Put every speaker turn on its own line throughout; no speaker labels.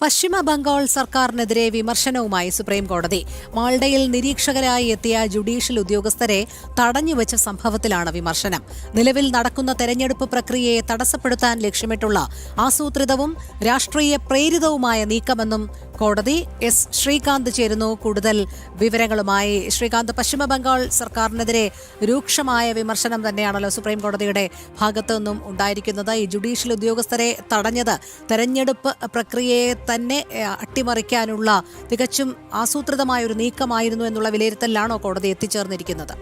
പശ്ചിമ ബംഗാൾ സർക്കാരിനെതിരെ വിമർശനവുമായി സുപ്രീംകോടതി. മാൾഡയിൽ നിരീക്ഷകരായി എത്തിയ ജുഡീഷ്യൽ ഉദ്യോഗസ്ഥരെ തടഞ്ഞുവച്ച സംഭവത്തിലാണ് വിമർശനം. നിലവിൽ നടക്കുന്ന തെരഞ്ഞെടുപ്പ് പ്രക്രിയയെ തടസ്സപ്പെടുത്താൻ ലക്ഷ്യമിട്ടുള്ള ആസൂത്രിതവും രാഷ്ട്രീയ പ്രേരിതവുമായ നീക്കമെന്നും കോടതി. എസ് ശ്രീകാന്ത് ചേരുന്നു കൂടുതൽ വിവരങ്ങളുമായി. ശ്രീകാന്ത്, പശ്ചിമ ബംഗാൾ സർക്കാരിനെതിരെ രൂക്ഷമായ വിമർശനം തന്നെയാണല്ലോ സുപ്രീംകോടതിയുടെ ഭാഗത്തു നിന്നും ഉണ്ടായിരിക്കുന്നത്. ഈ ജുഡീഷ്യൽ ഉദ്യോഗസ്ഥരെ തടഞ്ഞത് തെരഞ്ഞെടുപ്പ് പ്രക്രിയയെ തന്നെ അട്ടിമറിക്കാനുള്ള തികച്ചും ആസൂത്രിതമായ ഒരു നീക്കമായിരുന്നു എന്നുള്ള വിലയിരുത്തലിലാണോ കോടതി എത്തിച്ചേർന്നിരിക്കുന്നത്?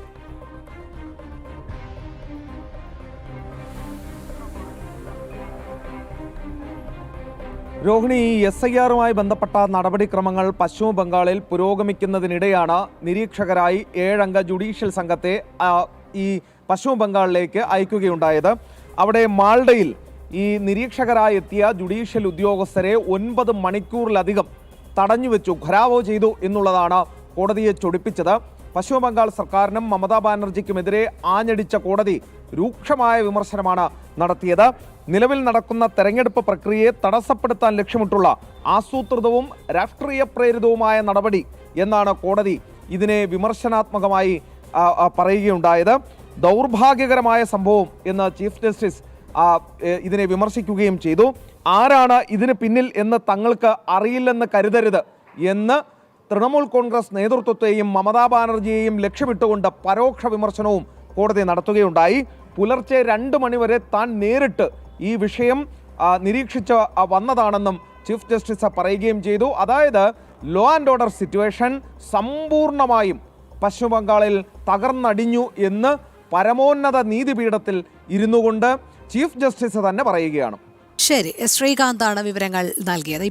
രോഹിണി, SIR-മായി ബന്ധപ്പെട്ട നടപടിക്രമങ്ങൾ പശ്ചിമ ബംഗാളിൽ പുരോഗമിക്കുന്നതിനിടെയാണ് നിരീക്ഷകരായി 7 അംഗ ജുഡീഷ്യൽ സംഘത്തെ ഈ പശ്ചിമ ബംഗാളിലേക്ക് അയക്കുകയുണ്ടായത്. അവിടെ മാൾഡയിൽ ഈ നിരീക്ഷകരായി എത്തിയ ജുഡീഷ്യൽ ഉദ്യോഗസ്ഥരെ 9 മണിക്കൂറിലധികം തടഞ്ഞുവെച്ചു, ഘരാവോ ചെയ്തു എന്നുള്ളതാണ് കോടതിയെ ചൊടിപ്പിച്ചത്. പശ്ചിമ ബംഗാൾ സർക്കാരിനും മമതാ ബാനർജിക്കുമെതിരെ ആഞ്ഞടിച്ച കോടതി രൂക്ഷമായ വിമർശനമാണ് നടത്തിയത്. നിലവിൽ നടക്കുന്ന തെരഞ്ഞെടുപ്പ് പ്രക്രിയയെ തടസ്സപ്പെടുത്താൻ ലക്ഷ്യമിട്ടുള്ള ആസൂത്രിതവും രാഷ്ട്രീയ പ്രേരിതവുമായ നടപടി എന്നാണ് കോടതി ഇതിനെ വിമർശനാത്മകമായി പറയുകയുണ്ടായത്. ദൗർഭാഗ്യകരമായ സംഭവം എന്ന് ചീഫ് ജസ്റ്റിസ് ഇതിനെ വിമർശിക്കുകയും ചെയ്തു. ആരാണ് ഇതിന് പിന്നിൽ എന്ന് തങ്ങൾക്ക് അറിയില്ലെന്ന് കരുതരുത് എന്ന് തൃണമൂൽ കോൺഗ്രസ് നേതൃത്വത്തെയും മമതാ ബാനർജിയെയും ലക്ഷ്യമിട്ടുകൊണ്ട് പരോക്ഷ വിമർശനവും കോടതി നടത്തുകയുണ്ടായി. പുലർച്ചെ 2 മണിവരെ താൻ നേരിട്ട് ഈ വിഷയം നിരീക്ഷിച്ച് വന്നതാണെന്നും ചീഫ് ജസ്റ്റിസ് പറയുകയും ചെയ്തു. അതായത് ലോ ആൻഡ് ഓർഡർ സിറ്റുവേഷൻ സമ്പൂർണ്ണമായും പശ്ചിമ ബംഗാളിൽ തകർന്നടിഞ്ഞു എന്ന് പരമോന്നത നീതിപീഠത്തിൽ ഇരുന്നു കൊണ്ട് ചീഫ് ജസ്റ്റിസ് തന്നെ പറയുകയാണ്.
ശരി, ശ്രീകാന്താണ് വിവരങ്ങൾ നൽകിയത്.